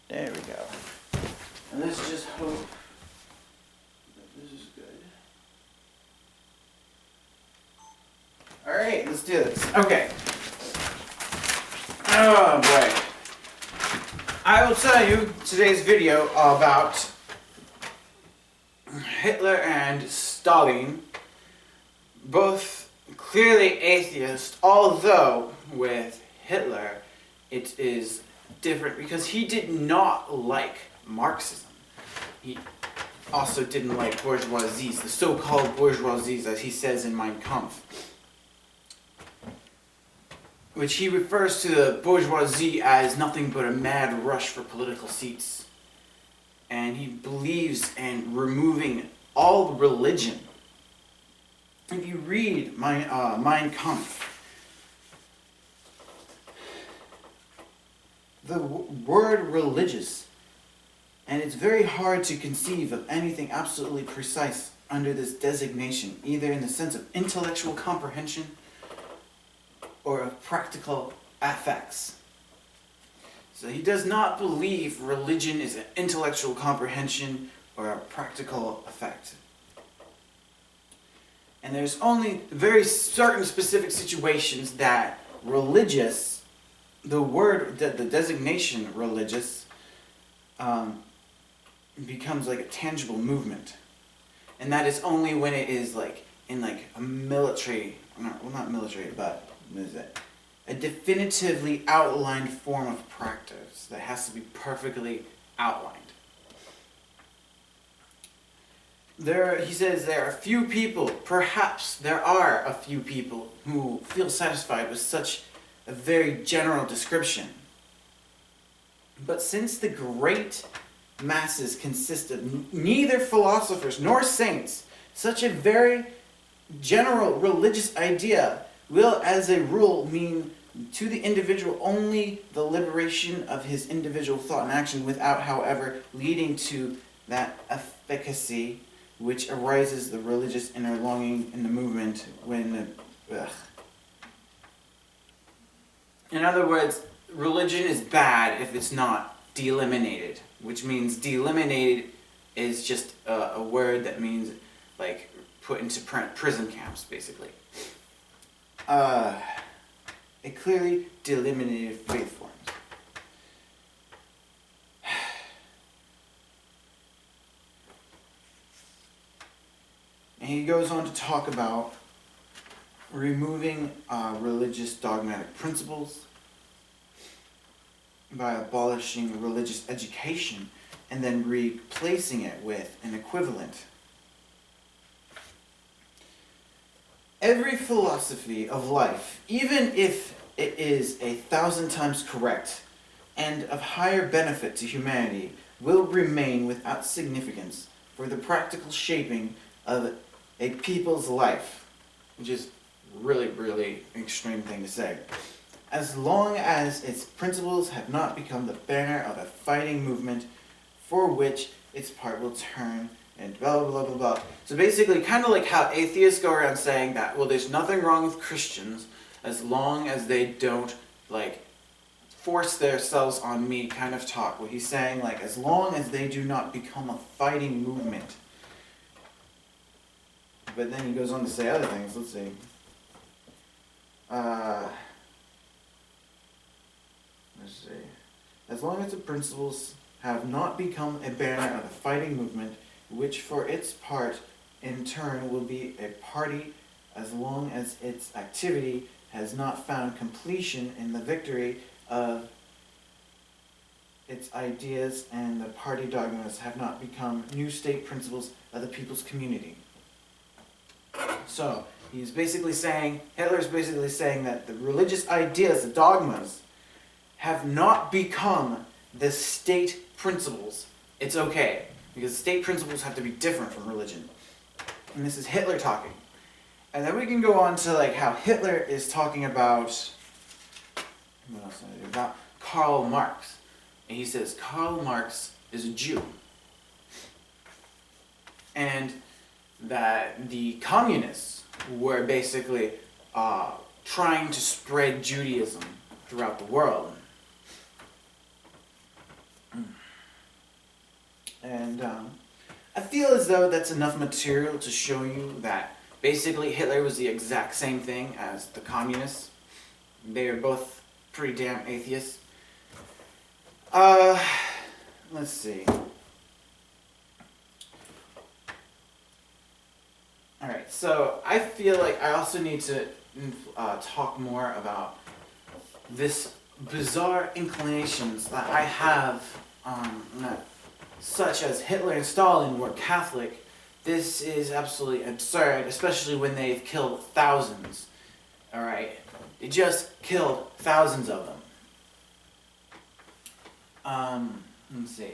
There we go. And let's just hope that this is good. Alright, let's do this. Okay. Oh boy. I will tell you today's video about Hitler and Stalin, both clearly atheist, although with Hitler it is different because he did not like Marxism. He also didn't like bourgeoisies, the so-called bourgeoisies, as he says in Mein Kampf, which he refers to the bourgeoisie as nothing but a mad rush for political seats. And he believes in removing all religion. If you read Mein Kampf, the word religious, and it's very hard to conceive of anything absolutely precise under this designation, either in the sense of intellectual comprehension or of practical effects. So he does not believe religion is an intellectual comprehension or a practical effect. And there's only very certain specific situations that religious, the word, the designation religious, becomes like a tangible movement. And that is only when it is like in like a military, well not military, but what is it? A definitively outlined form of practice that has to be perfectly outlined. He says there are few people, perhaps there are a few people who feel satisfied with such a very general description. But since the great masses consist of neither philosophers nor saints, such a very general religious idea will as a rule mean to the individual only the liberation of his individual thought and action without, however, leading to that efficacy which arises the religious inner longing in the movement when... In other words, religion is bad if it's not delimited, which means delimited is just a word that means like put into prison camps, basically. A clearly delimited faith forms. And he goes on to talk about removing religious dogmatic principles by abolishing religious education and then replacing it with an equivalent. Every philosophy of life, even if it is 1,000 times correct and of higher benefit to humanity, will remain without significance for the practical shaping of a people's life, which is really, really an extreme thing to say, as long as its principles have not become the banner of a fighting movement for which its part will turn, and blah, blah, blah, blah. So basically, kind of like how atheists go around saying that, well, there's nothing wrong with Christians as long as they don't, like, force themselves on me kind of talk. What he's saying, like, as long as they do not become a fighting movement. But then he goes on to say other things. Let's see. Let's see. As long as the principles have not become a banner of a fighting movement, which for its part in turn will be a party, as long as its activity has not found completion in the victory of its ideas and the party dogmas have not become new state principles of the people's community. So, he's basically saying, Hitler's basically saying that the religious ideas, the dogmas, have not become the state principles. It's okay, because state principles have to be different from religion. And this is Hitler talking. And then we can go on to like how Hitler is talking about, what else did I do? About Karl Marx. And he says Karl Marx is a Jew. And that the communists were basically trying to spread Judaism throughout the world. And I feel as though that's enough material to show you that basically Hitler was the exact same thing as the communists. They are both pretty damn atheists. Let's see. Alright, so I feel like I also need to talk more about this bizarre inclinations that I have, such as Hitler and Stalin were Catholic. This is absolutely absurd, especially when they've killed thousands. Alright, they just killed thousands of them. Let's see.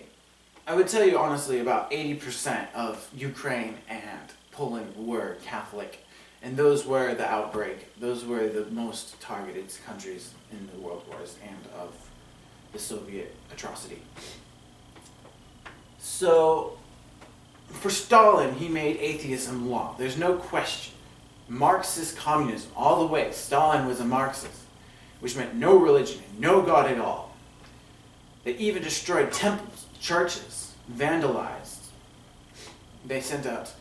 I would tell you honestly about 80% of Ukraine and Poland were Catholic. And those were the outbreak. Those were the most targeted countries in the world wars and of the Soviet atrocity. So, for Stalin, he made atheism law. There's no question. Marxist communism, all the way. Stalin was a Marxist, which meant no religion and no God at all. They even destroyed temples, churches, vandalized. They sent out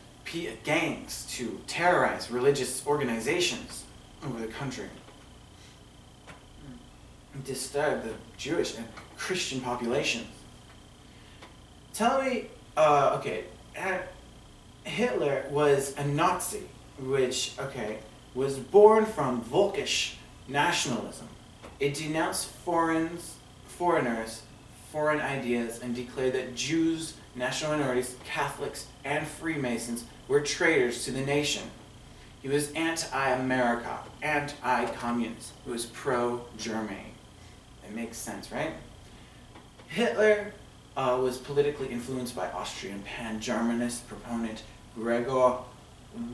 gangs to terrorize religious organizations over the country. Disturb the Jewish and Christian populations. Tell me, Hitler was a Nazi, which, was born from Volkish nationalism. It denounced foreigners, foreign ideas, and declared that Jews, national minorities, Catholics, and Freemasons were traitors to the nation. He was anti-America, anti-communist. He was pro-Germany. It makes sense, right? Hitler was politically influenced by Austrian pan-Germanist proponent Gregor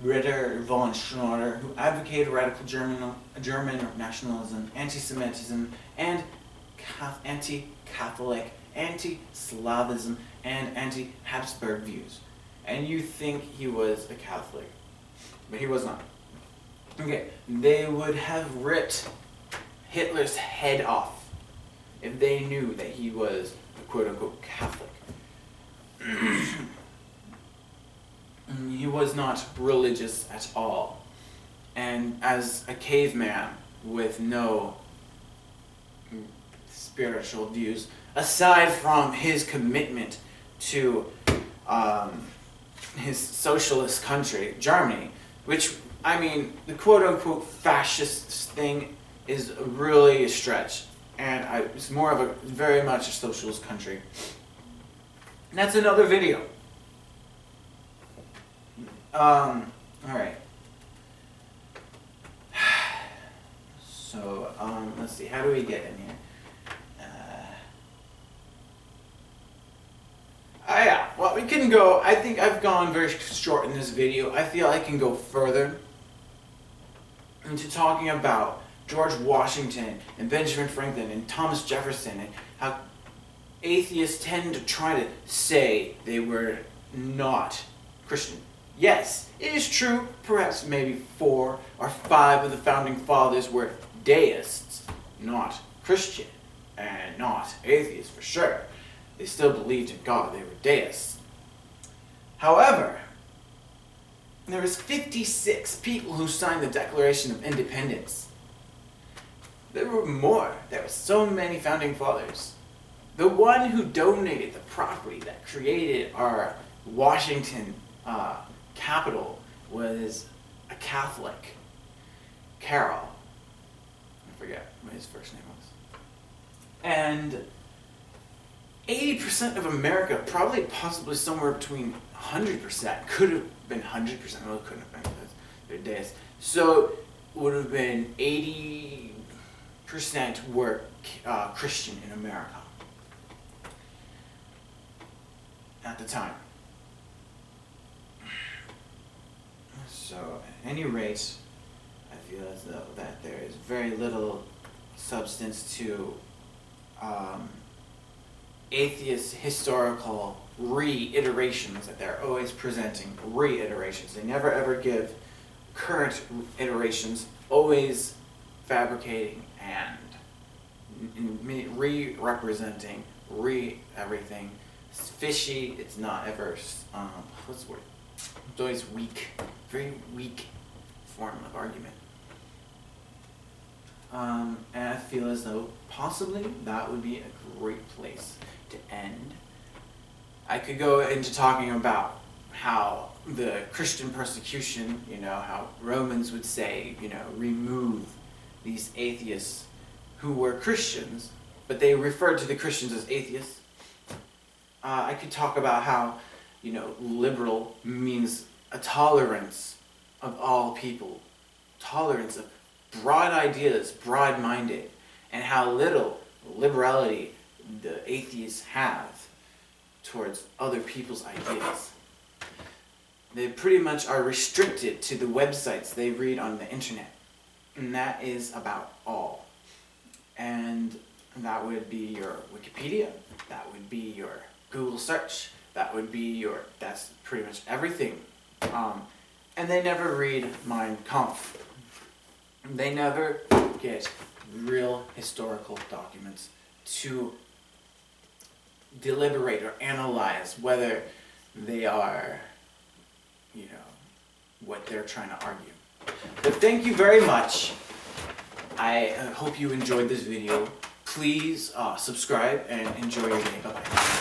Ritter von Schroeder, who advocated radical German nationalism, anti-Semitism, and anti-Catholic, anti-Slavism, and anti-Habsburg views. And you think he was a Catholic, but he was not. Okay, they would have ripped Hitler's head off if they knew that he was a quote-unquote Catholic. He was not religious at all. And as a caveman with no spiritual views, aside from his commitment to his socialist country, Germany, which, the quote-unquote fascist thing is really a stretch, and it's more of very much a socialist country. And that's another video. Alright. So, let's see, how do we get in here? Yeah, well, we can go. I think I've gone very short in this video. I feel I can go further into talking about George Washington and Benjamin Franklin and Thomas Jefferson and how atheists tend to try to say they were not Christian. Yes, it is true, perhaps maybe 4 or 5 of the founding fathers were deists, not Christian, and not atheists for sure. They still believed in God, they were deists. However, there was 56 people who signed the Declaration of Independence. There were more. There were so many founding fathers. The one who donated the property that created our Washington capital was a Catholic, Carroll. I forget what his first name was. And 80% of America, probably possibly somewhere between 100%, could have been 100%, well, it couldn't have been because they're deists. So would have been 80% were Christian in America at the time. So at any rate, I feel as though that there is very little substance to atheist historical reiterations, that they're always presenting reiterations. They never ever give current iterations, always fabricating and re-representing read everything. It's fishy. It's not ever, what's the word? It's always weak. Very weak form of argument. And I feel as though possibly that would be a great place to end. I could go into talking about how the Christian persecution, how Romans would say, remove these atheists who were Christians, but they referred to the Christians as atheists. I could talk about how, liberal means a tolerance of all people, tolerance of broad ideas, broad-minded, and how little liberality the atheists have towards other people's ideas. They pretty much are restricted to the websites they read on the internet, and that is about all. And that would be your Wikipedia, that would be your Google search, that's pretty much everything. And they never read Mein Kampf. They never get real historical documents to deliberate or analyze whether they are, what they're trying to argue. But thank you very much. I hope you enjoyed this video. Please subscribe and enjoy your day. Bye-bye.